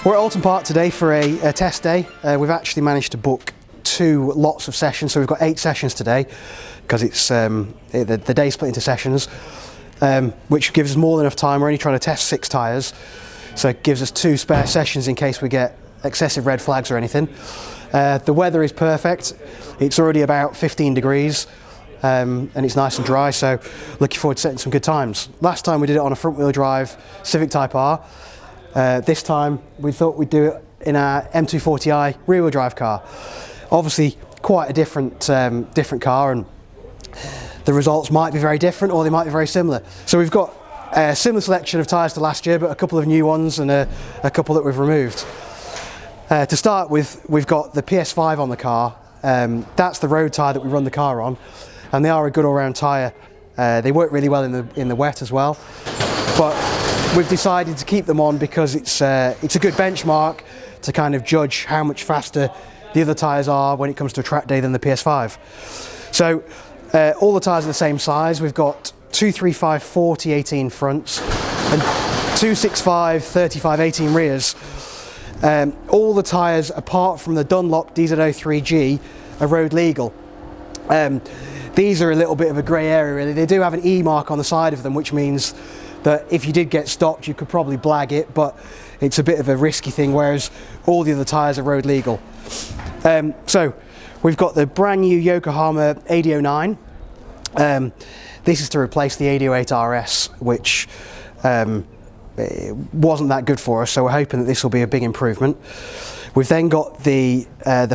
We're at Oulton Park today for a test day. We've actually managed to book 2 lots of sessions, so we've got 8 sessions today because it's the day split into sessions, which gives us more than enough time. We're only trying to test 6 tyres, so it gives us 2 spare sessions in case we get excessive red flags or anything. The weather is perfect. It's already about 15 degrees and it's nice and dry, so looking forward to setting some good times. Last time we did it on a front wheel drive Civic Type R. This time we thought we'd do it in our M240i rear wheel drive car. Obviously quite a different car, and the results might be very different or they might be very similar. So we've got a similar selection of tyres to last year, but a couple of new ones and a couple that we've removed. To start with, we've got the PS5 on the car. That's the road tyre that we run the car on, and they are a good all-round tyre. They work really well in the wet as well, but we've decided to keep them on because it's a good benchmark to kind of judge how much faster the other tyres are when it comes to a track day than the PS5. So all the tyres are the same size. We've got 235 40 18 fronts and 265 35 18 rears. All the tyres apart from the Dunlop DZ03G are road legal. These are a little bit of a grey area really. They do have an E mark on the side of them, which means that if you did get stopped you could probably blag it, but it's a bit of a risky thing, whereas all the other tyres are road legal. So we've got the brand new Yokohama AD09. This is to replace the AD08 RS, which wasn't that good for us, so we're hoping that this will be a big improvement. We've then got the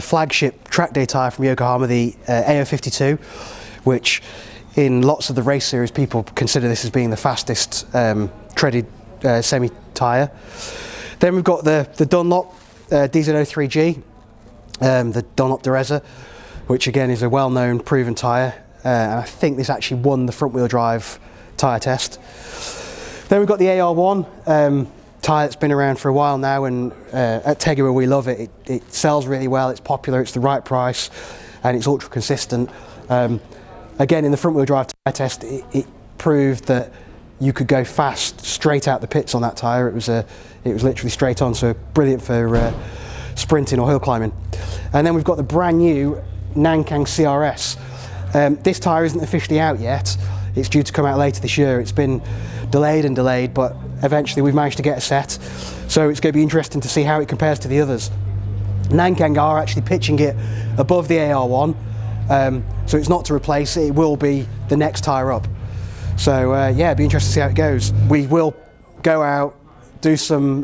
flagship track day tyre from Yokohama, the AO52, which in lots of the race series people consider this as being the fastest treaded semi tyre. Then we've got the Dunlop DZ03G, the Dunlop Dureza, which again is a well-known proven tyre, and I think this actually won the front wheel drive tyre test. Then we've got the AR1 tyre that's been around for a while now, and at Tegura we love it. It sells really well, it's popular, it's the right price, and it's ultra consistent. Again, in the front wheel drive tyre test it proved that you could go fast straight out the pits on that tyre. It was literally straight on, so brilliant for sprinting or hill climbing. And then we've got the brand new Nankang CRS. This tyre isn't officially out yet. It's due to come out later this year. It's been delayed, but eventually we've managed to get a set. So it's going to be interesting to see how it compares to the others. Nankang are actually pitching it above the AR1, so it's not to replace it. It will be the next tyre up. So yeah, it'd be interesting to see how it goes. We will go out, do some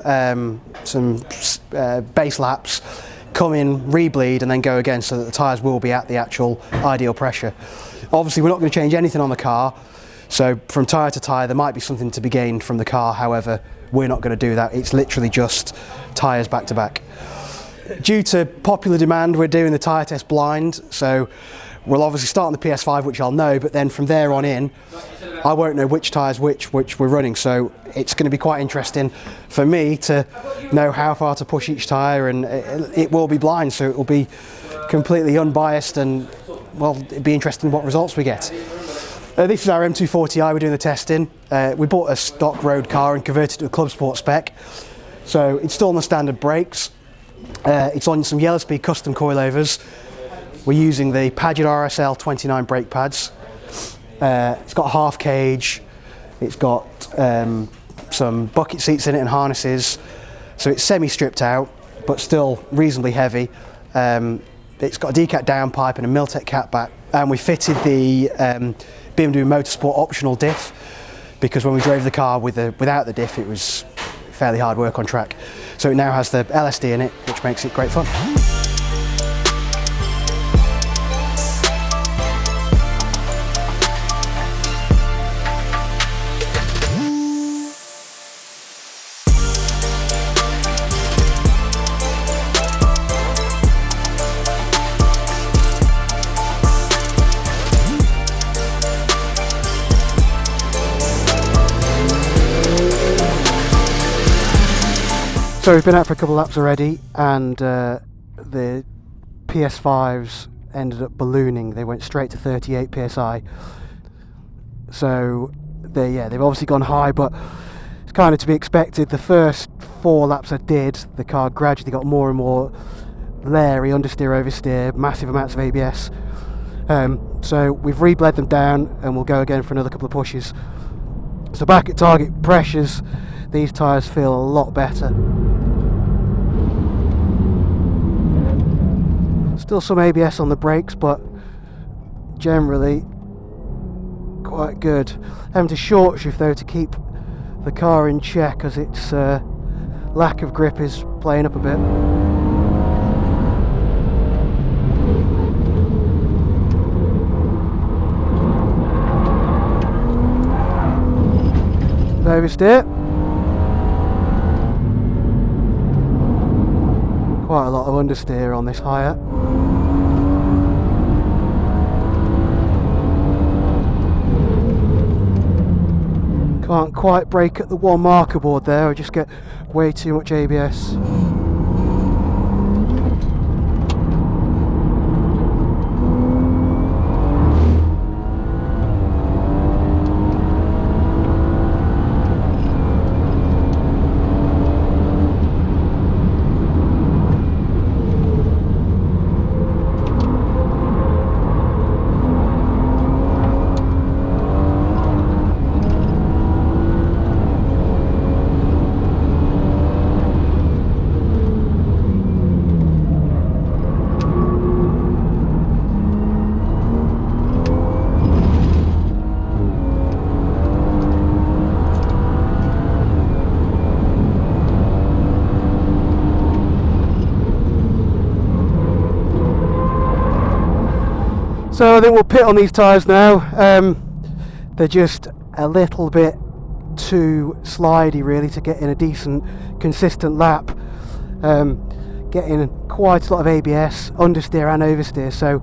base laps, come in, re-bleed, and then go again, so that the tyres will be at the actual ideal pressure. Obviously we're not going to change anything on the car, so from tyre to tyre there might be something to be gained from the car. However, we're not going to do that. It's literally just tyres back to back. Due to popular demand, we're doing the tyre test blind, so we'll obviously start on the PS5, which I'll know, but then from there on in I won't know which tyres which we're running, so it's going to be quite interesting for me to know how far to push each tyre, and it will be blind, so it will be completely unbiased, and well, it'd be interesting what results we get. This is our M240i, we're doing the testing. We bought a stock road car and converted it to a Club Sport spec, so it's still on the standard brakes. It's on some Yellow Speed custom coilovers. We're using the Padgett RSL 29 brake pads. It's got a half cage, it's got some bucket seats in it and harnesses, so it's semi-stripped out but still reasonably heavy. It's got a decat downpipe and a Miltech catback, and we fitted the BMW Motorsport optional diff, because when we drove the car without the diff it was fairly hard work on track. So it now has the LSD in it, which makes it great fun. So we've been out for a couple of laps already, and the PS5s ended up ballooning. They went straight to 38 psi. So they've obviously gone high, but It's kind of to be expected. The first 4 laps I did, the car gradually got more and more leery, understeer, oversteer, massive amounts of ABS. So we've rebled them down and we'll go again for another couple of pushes. So back at target pressures, these tyres feel a lot better. Still some ABS on the brakes, but generally quite good. Having to short shift though to keep the car in check because its lack of grip is playing up a bit. Oversteer. Quite a lot of understeer on this higher. Can't quite brake at the 1 marker board there, I just get way too much ABS. So I think we'll pit on these tyres now. They're just a little bit too slidey really to get in a decent consistent lap. Getting quite a lot of ABS, understeer and oversteer, so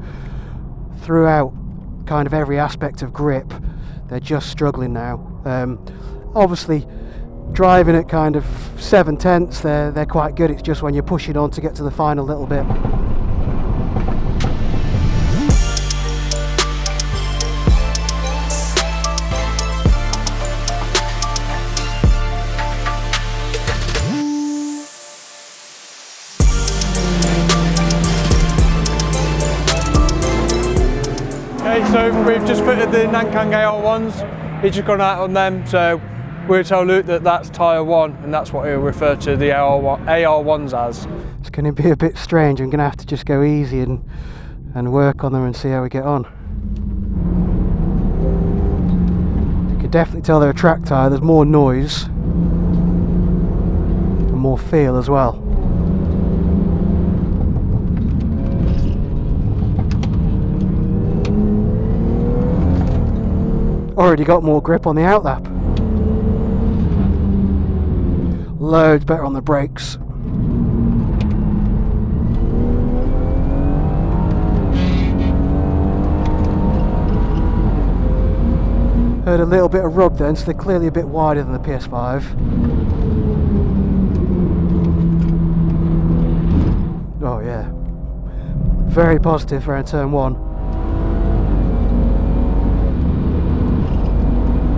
throughout kind of every aspect of grip they're just struggling now. Obviously driving at kind of 7/10 they're quite good. It's just when you're pushing on to get to the final little bit. So we've just fitted the Nankang AR1s, he's just gone out on them, so we're told Luke that that's tyre 1 and that's what he'll refer to the AR1s as. It's going to be a bit strange. I'm going to have to just go easy and work on them and see how we get on. You can definitely tell they're a track tyre, there's more noise and more feel as well. Already got more grip on the outlap. Loads better on the brakes. Heard a little bit of rub then, so they're clearly a bit wider than the PS5. Oh yeah. Very positive around turn 1.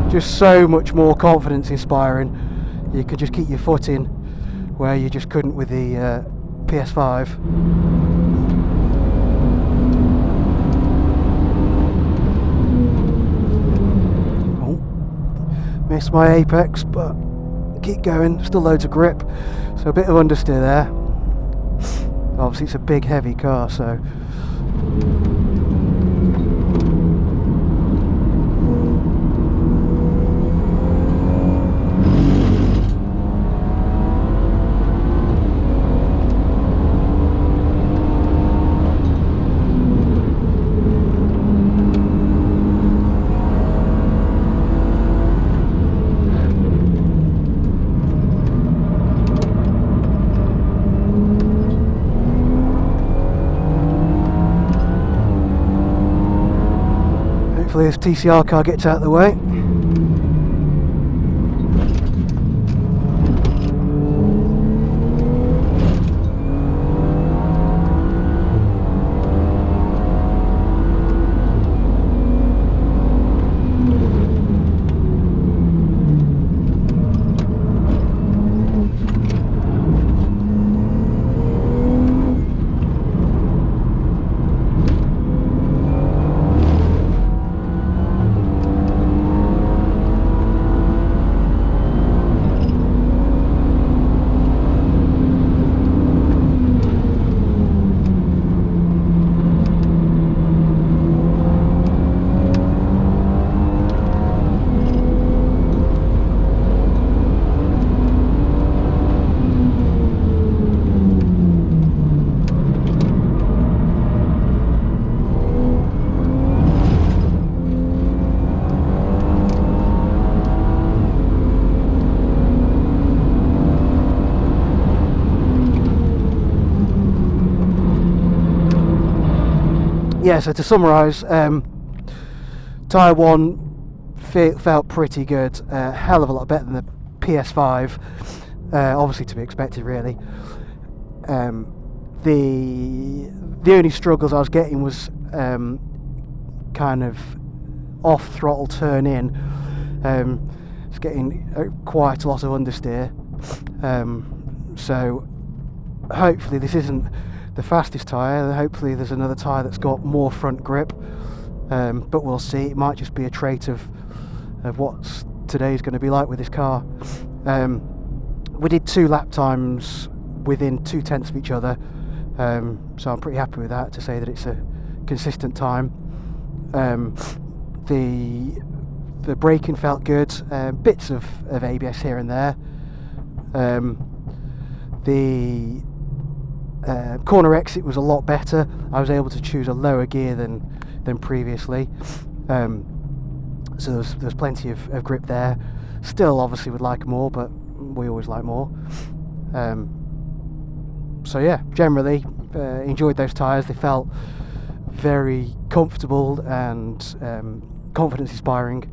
Just so much more confidence inspiring. You could just keep your foot in where you just couldn't with the PS5. Oh, missed my apex, but keep going, still loads of grip. So a bit of understeer there. Obviously it's a big heavy car, so hopefully this TCR car gets out of the way. Yeah, so to summarise, tyre 1 felt pretty good, hell of a lot better than the PS5, obviously to be expected really. The only struggles I was getting was kind of off throttle turn in. It's getting quite a lot of understeer, so hopefully this isn't the fastest tyre. Hopefully there's another tyre that's got more front grip, but we'll see. It might just be a trait of what today's going to be like with this car. We did 2 lap times within 0.2 of each other, so I'm pretty happy with that, to say that it's a consistent time. The braking felt good, bits of ABS here and there. The corner exit was a lot better. I was able to choose a lower gear than previously, so there's plenty of grip there. Still obviously would like more, but we always like more. So yeah, generally enjoyed those tyres. They felt very comfortable and confidence inspiring.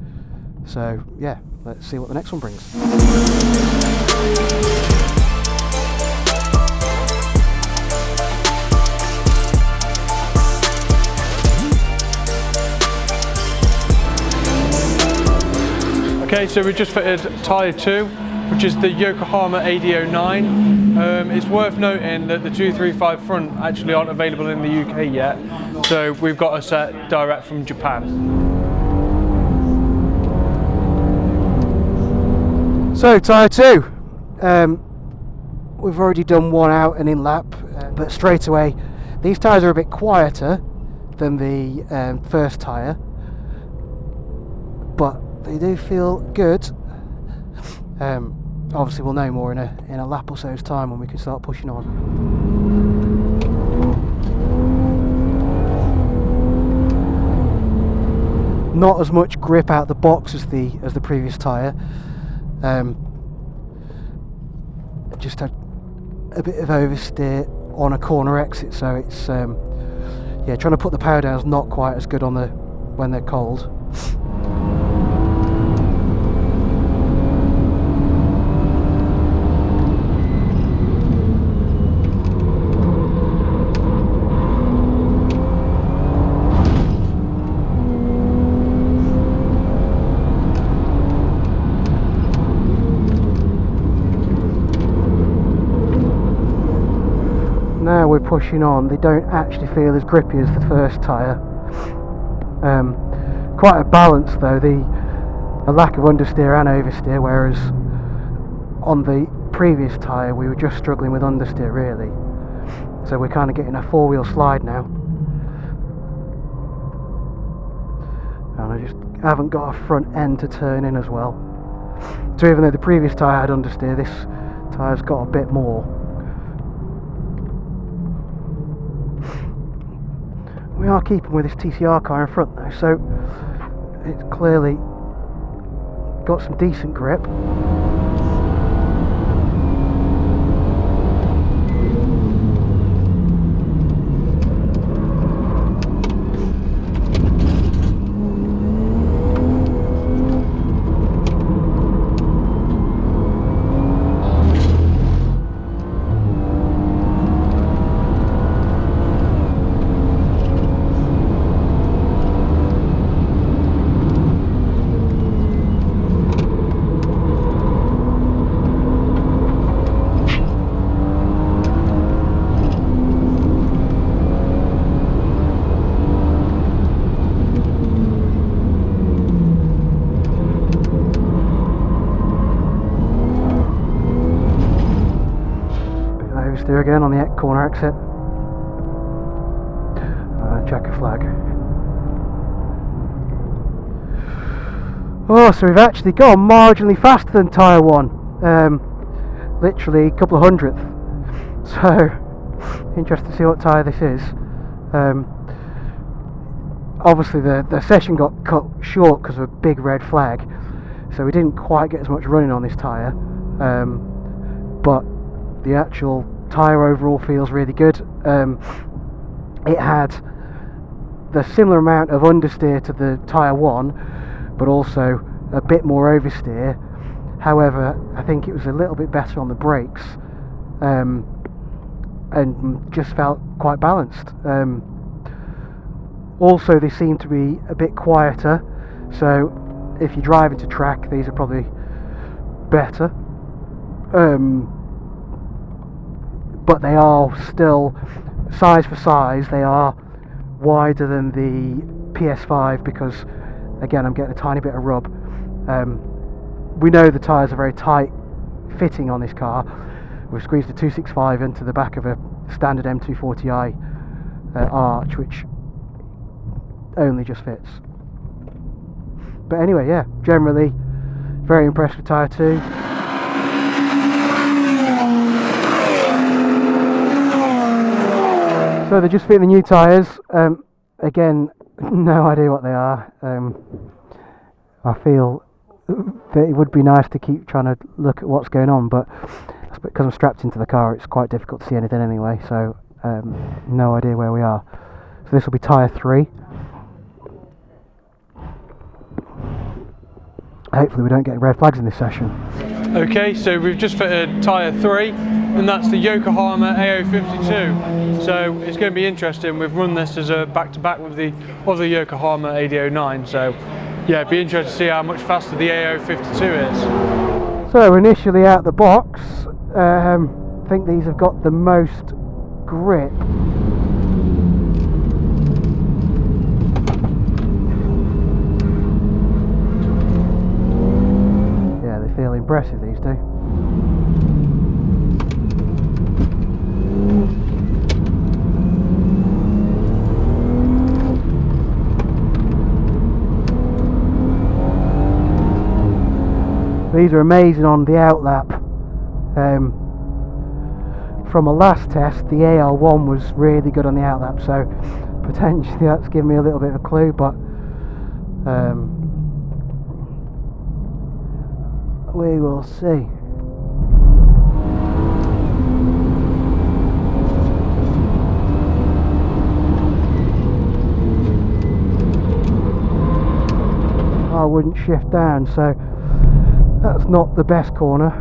So yeah, let's see what the next one brings. Okay, so we just fitted tyre 2, which is the Yokohama AD09. It's worth noting that the 235 front actually aren't available in the UK yet, so we've got a set direct from Japan. So tyre 2, we've already done 1 out and in lap, but straight away these tyres are a bit quieter than the first tyre, but they do feel good. Obviously we'll know more in a lap or so's time when we can start pushing on. Not as much grip out the box as the previous tyre. Just had a bit of oversteer on a corner exit, so it's yeah, trying to put the power down is not quite as good on when they're cold. Now we're pushing on. They don't actually feel as grippy as the first tyre. Quite a balance though, a lack of understeer and oversteer, whereas on the previous tyre we were just struggling with understeer really. So we're kind of getting a 4-wheel slide now. And I just haven't got a front end to turn in as well. So even though the previous tyre had understeer, this tyre's got a bit more. We are keeping with this TCR car in front though, so it's clearly got some decent grip. Steer again on the corner exit. Checker flag. Oh, so we've actually gone marginally faster than tyre 1. Literally a couple of hundredths. So, interesting to see what tyre this is. Obviously the session got cut short because of a big red flag, so we didn't quite get as much running on this tyre. But the actual tyre overall feels really good. It had the similar amount of understeer to the tyre 1, but also a bit more oversteer. However, I think it was a little bit better on the brakes, and just felt quite balanced. Also, they seem to be a bit quieter, so if you're driving to track, these are probably better. But they are still, size for size, they are wider than the PS5 because, again, I'm getting a tiny bit of rub. We know the tyres are very tight fitting on this car. We've squeezed a 265 into the back of a standard M240i arch, which only just fits. But anyway, yeah, generally very impressed with tyre 2. So they're just fitting the new tyres. Again, no idea what they are. I feel that it would be nice to keep trying to look at what's going on, but because I'm strapped into the car, it's quite difficult to see anything anyway, so no idea where we are. So this will be tyre 3. Hopefully we don't get red flags in this session. Okay, so we've just fitted tyre 3, and that's the Yokohama AO52. So it's going to be interesting. We've run this as a back-to-back with the other Yokohama AD09. So yeah, it'd be interesting to see how much faster the AO52 is. So initially out the box, I think these have got the most grip. Yeah, they feel impressive, these do. These are amazing on the outlap. From a last test, the AL1 was really good on the outlap, so potentially that's given me a little bit of a clue, but we will see. I wouldn't shift down, so that's not the best corner.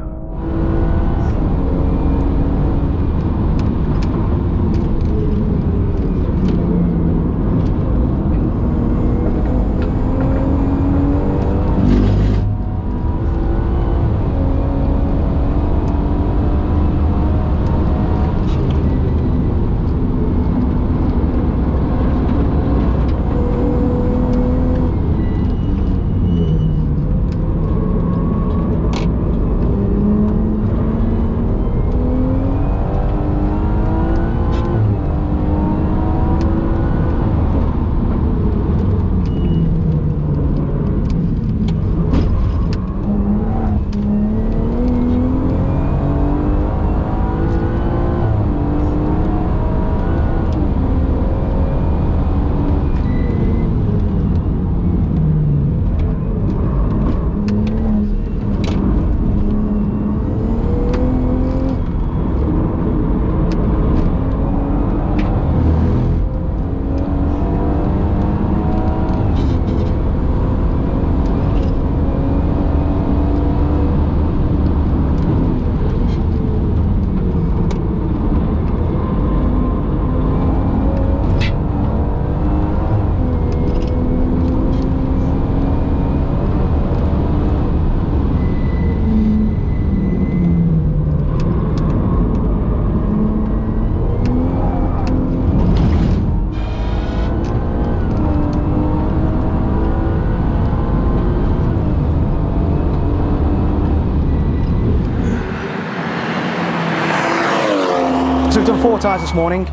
So we've done 4 tyres this morning,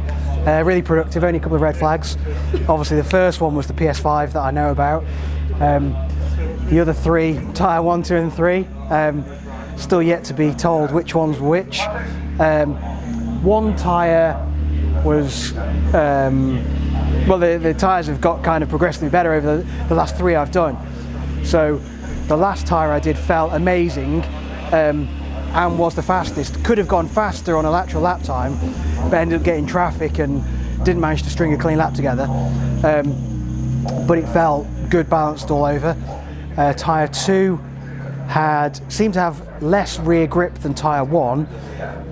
really productive, only a couple of red flags. Obviously the first one was the PS5 that I know about. The other 3, tyre 1, 2 and 3, still yet to be told which one's which. One tyre was, well the tyres have got kind of progressively better over the last 3 I've done. So the last tyre I did felt amazing, and was the fastest. Could have gone faster on a lateral lap time, but ended up getting traffic and didn't manage to string a clean lap together. but it felt good balanced all over. Tyre 2 seemed to have less rear grip than tyre 1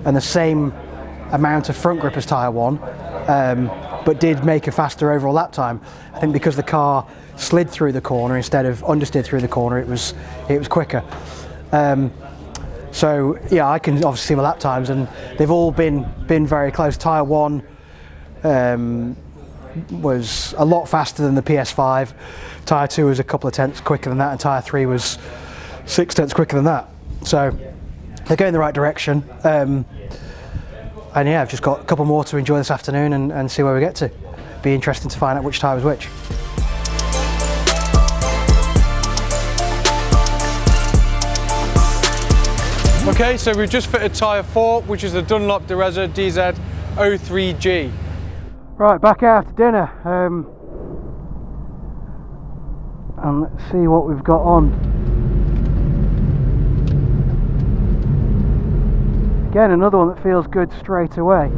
and the same amount of front grip as tyre 1, but did make a faster overall lap time. I think because the car slid through the corner instead of understeered through the corner, it was quicker. So yeah, I can obviously see my lap times, and they've all been very close. Tyre 1 was a lot faster than the PS5. Tyre 2 was a couple of tenths quicker than that, and Tyre 3 was 6 tenths quicker than that. So they're going the right direction. And yeah, I've just got a couple more to enjoy this afternoon and see where we get to. Be interesting to find out which tyre was which. Okay, so we've just fitted tyre 4, which is the Dunlop Dureza DZ03G. Right, back after dinner, and let's see what we've got on. Again, another one that feels good straight away.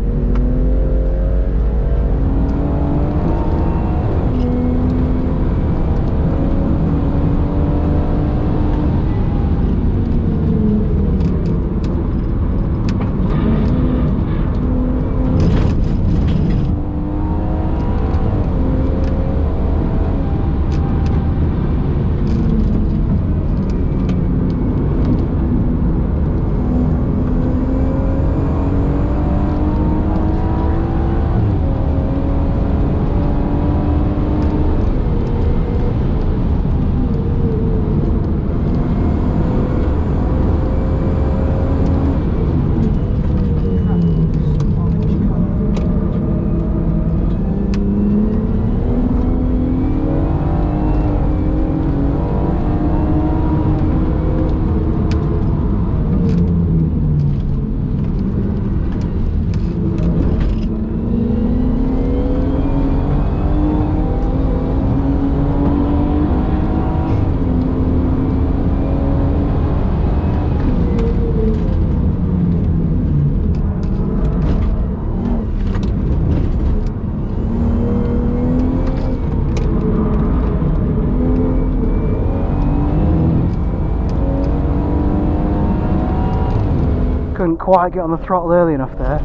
Couldn't quite get on the throttle early enough there.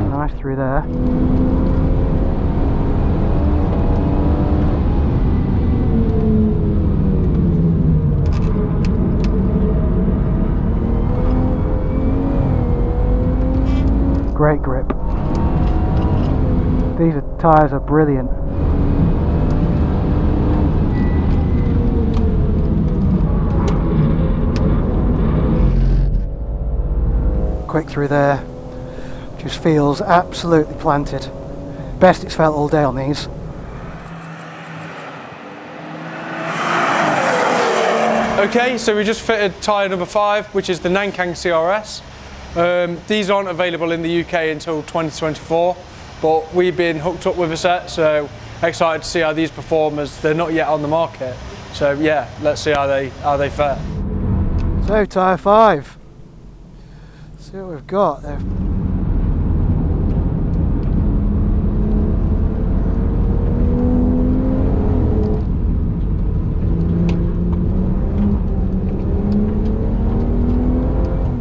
Nice through there. Great grip. These tyres are brilliant. Quick through there. Just feels absolutely planted. Best it's felt all day on these. Okay, so we just fitted tyre number 5, which is the Nankang CRS. These aren't available in the UK until 2024. But we've been hooked up with a set, so excited to see how these perform, as they're not yet on the market. So yeah, let's see how they fare. So tyre 5. Let's see what we've got there.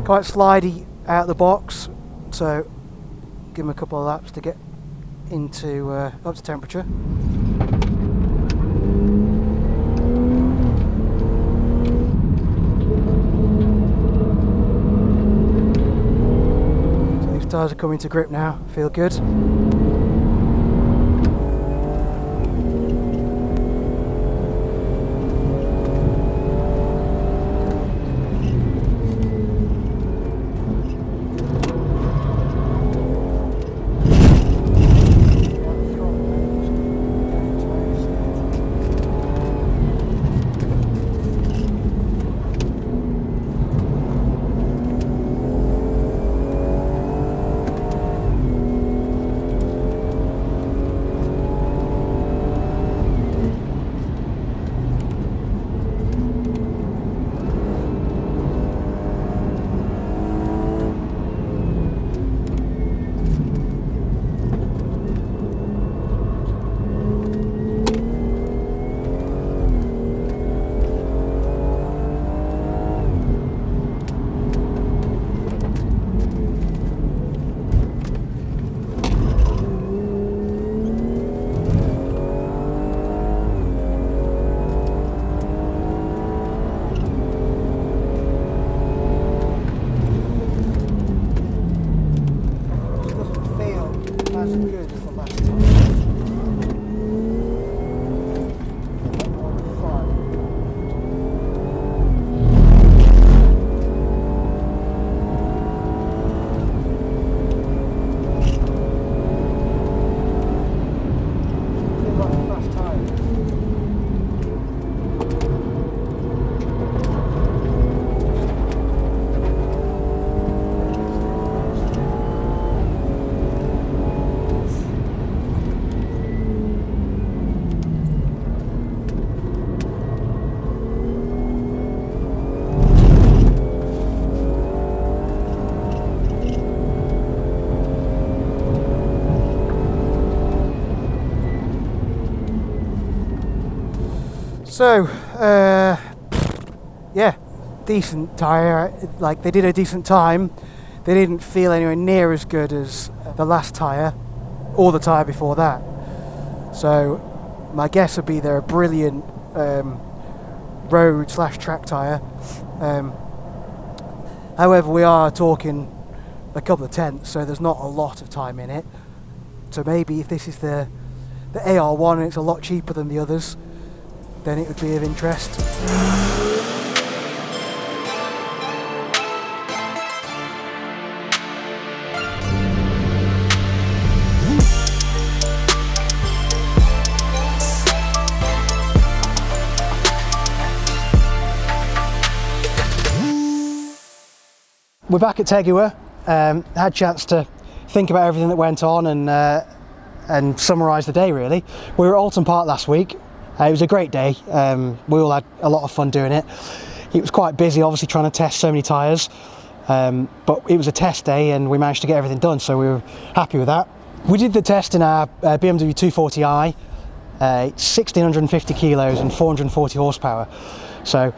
Quite slidey out of the box, so give them a couple of laps to get into up to temperature. So these tyres are coming to grip now, feel good. So, yeah, decent tyre. Like, they did a decent time. They didn't feel anywhere near as good as the last tyre or the tyre before that. So my guess would be they're a brilliant road/track tyre. However, we are talking a couple of tenths, so there's not a lot of time in it. So maybe if this is the AR1 and it's a lot cheaper than the others, then it would be of interest. We're back at Tegua. Had a chance to think about everything that went on and summarise the day really. We were at Alton Park last week. It was a great day. We all had a lot of fun doing it. It was quite busy, obviously, trying to test so many tyres, but it was a test day and we managed to get everything done, so we were happy with that. We did the test in our BMW 240i. It's 1650 kilos and 440 horsepower, so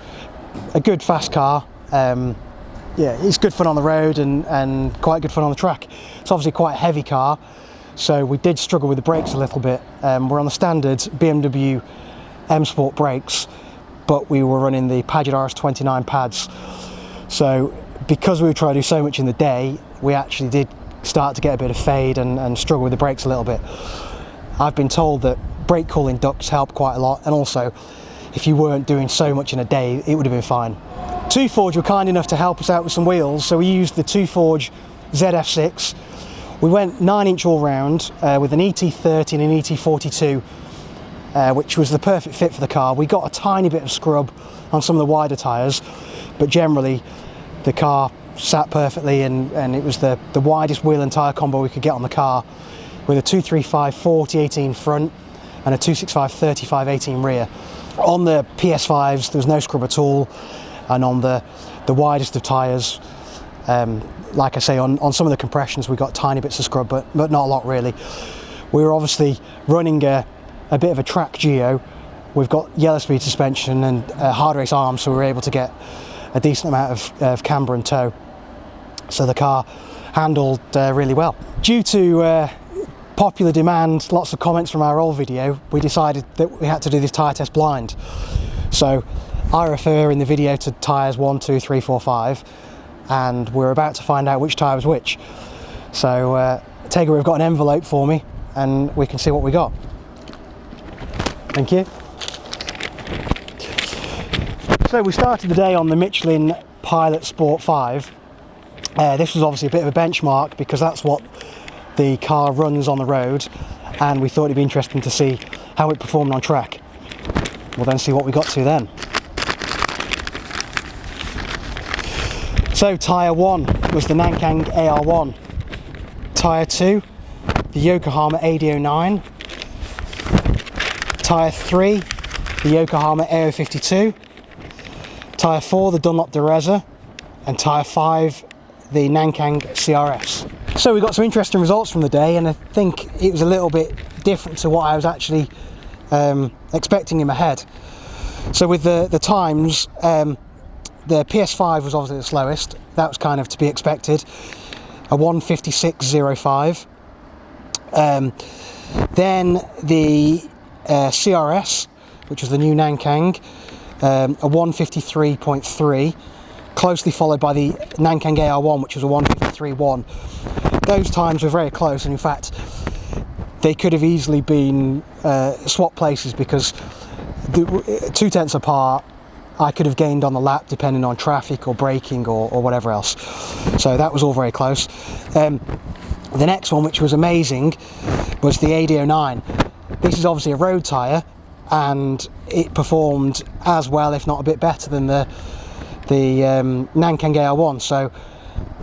a good fast car. Yeah, it's good fun on the road and quite good fun on the track. It's obviously quite a heavy car, so we did struggle with the brakes a little bit. We're on the standard BMW M Sport brakes, but we were running the Pagid RS29 pads. So because we were trying to do so much in the day, we actually did start to get a bit of fade and struggle with the brakes a little bit. I've been told that brake cooling ducts help quite a lot, and also if you weren't doing so much in a day, it would have been fine. Two Forge were kind enough to help us out with some wheels, so we used the Two Forge ZF6. We went 9-inch all round with an ET30 and an ET42, which was the perfect fit for the car. We got a tiny bit of scrub on some of the wider tyres, but generally the car sat perfectly, and it was the widest wheel and tyre combo we could get on the car, with a 235 40/18 front and a 265 35/18 rear. On the PS5s there was no scrub at all, and on the widest of tyres, like I say, on some of the compressions we got tiny bits of scrub, but not a lot really. We were obviously running a bit of a track geo. We've got yellow speed suspension and hard race arms, so we were able to get a decent amount of camber and tow, so the car handled really well. Due to popular demand, lots of comments from our old video, we decided that we had to do this tyre test blind. So I refer in the video to tyres 1, 2, 3, 4, 5, and we're about to find out which tyre was which. So Tegua have got an envelope for me and we can see what we got. Thank you. So we started the day on the Michelin Pilot Sport 5. This was obviously a bit of a benchmark because that's what the car runs on the road, and we thought it'd be interesting to see how it performed on track. We'll then see what we got to then. So tyre 1 was the Nankang AR1, tyre 2 the Yokohama AD09, tyre 3 the Yokohama AO52, tyre 4 the Dunlop Dureza, and tyre 5 the Nankang CRS. So we got some interesting results from the day, and I think it was a little bit different to what I was actually expecting in my head. So with the times, the PS5 was obviously the slowest. That was kind of to be expected, a 1:56.05. Then the CRS, which was the new Nankang, a 1:53.3, closely followed by the Nankang AR1, which was a 1:53.1. Those times were very close, and in fact they could have easily been swapped places, because 2 tenths apart I could have gained on the lap depending on traffic or braking or whatever else. So that was all very close. The next one, which was amazing, was the AD09. This is obviously a road tyre, and it performed as well, if not a bit better, than the Nankang AR1. So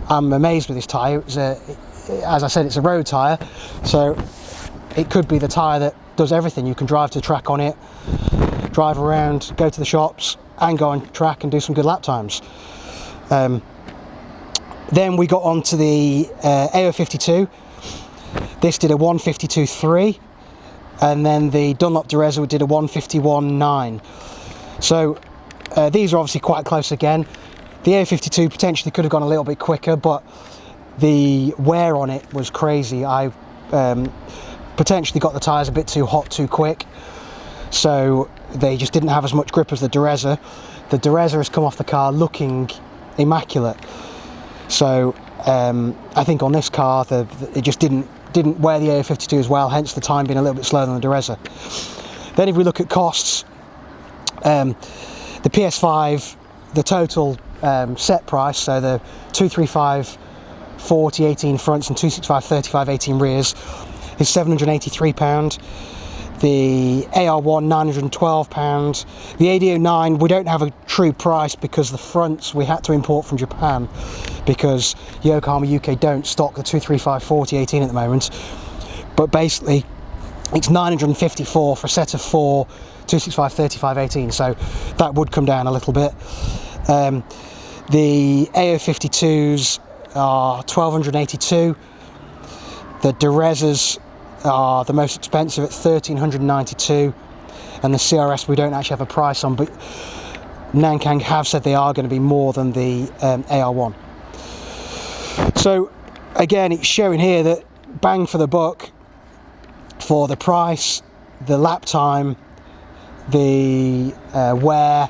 I'm amazed with this tyre. It was as I said, it's a road tyre, so it could be the tyre that does everything. You can drive to the track on it, drive around, go to the shops, and go on track and do some good lap times. Then we got on to the AO52. This did a 1:52.3, and then the Dunlop Dureza did a 1:51.9. So these are obviously quite close again. The A52 potentially could have gone a little bit quicker, but the wear on it was crazy. I potentially got the tyres a bit too hot too quick, so they just didn't have as much grip as the Dureza. The Dureza has come off the car looking immaculate, so I think on this car it just didn't wear the A52 as well, hence the time being a little bit slower than the Dureza. Then if we look at costs, the PS5, the total set price, so the 235 40 18 fronts and 265 35 18 rears, is £783. The AR1 £912. The AD09, we don't have a true price because the fronts we had to import from Japan because Yokohama UK don't stock the 235 40 18 at the moment. But basically it's £954 for a set of 4 265 35 18, so that would come down a little bit. The AO52s are £1,282. The Durezas are the most expensive at £1,392, and the CRS we don't actually have a price on, but Nankang have said they are going to be more than the AR1. So again, it's showing here that bang for the buck for the price, the lap time, the wear,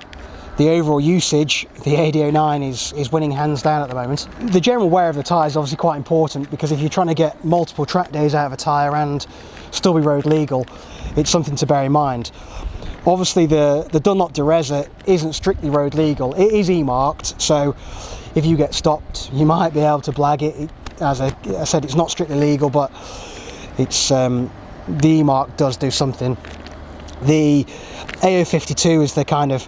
the overall usage. The AD09 is winning hands down at the moment. The general wear of the tyre is obviously quite important, because if you're trying to get multiple track days out of a tyre and still be road legal, it's something to bear in mind. Obviously the Dunlop Dureza isn't strictly road legal. It is E-marked, so if you get stopped you might be able to blag it. As I said, it's not strictly legal, but it's the E-mark does do something. The AO52 is the kind of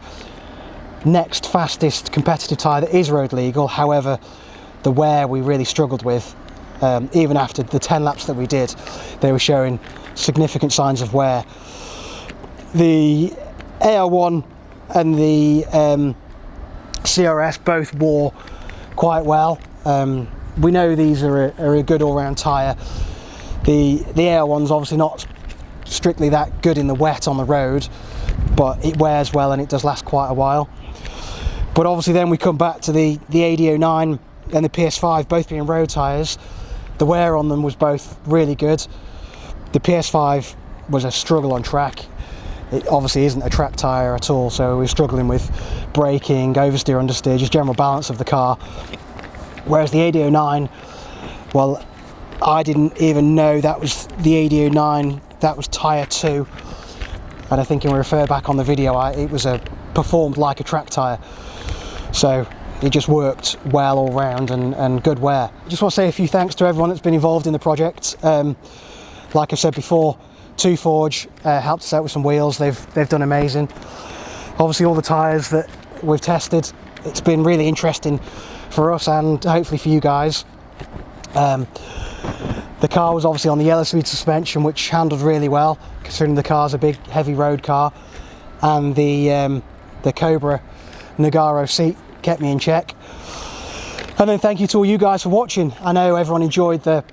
next fastest competitive tyre that is road legal. However, the wear we really struggled with. Even after the 10 laps that we did, they were showing significant signs of wear. The AR1 and the CRS both wore quite well. We know these are a good all-round tyre. The AR1's obviously not strictly that good in the wet on the road, but it wears well and it does last quite a while. But obviously then we come back to the AD09 and the PS5 both being road tyres. The wear on them was both really good. The PS5 was a struggle on track. It obviously isn't a track tyre at all, so we're struggling with braking, oversteer, understeer, just general balance of the car. Whereas the AD09, well, I didn't even know that was the AD09, that was tyre 2. And I think when we refer back on the video, it was performed like a track tyre. So it just worked well all round and good wear. I just want to say a few thanks to everyone that's been involved in the project. Like I said before, Two Forge helped us out with some wheels. They've done amazing. Obviously all the tyres that we've tested, it's been really interesting for us and hopefully for you guys. The car was obviously on the yellow speed suspension, which handled really well considering the car's a big heavy road car, and the Cobra Nagaro seat kept me in check. And then thank you to all you guys for watching. I know everyone enjoyed the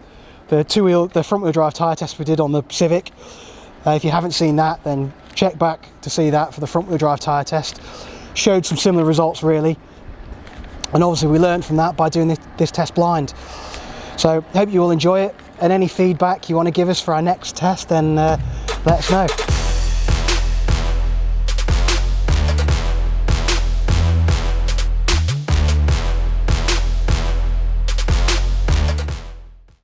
front wheel drive tyre test we did on the Civic. If you haven't seen that, then check back to see that for the front wheel drive tyre test. Showed some similar results really, and obviously we learned from that by doing this test blind. So hope you all enjoy it, and any feedback you want to give us for our next test, then let us know.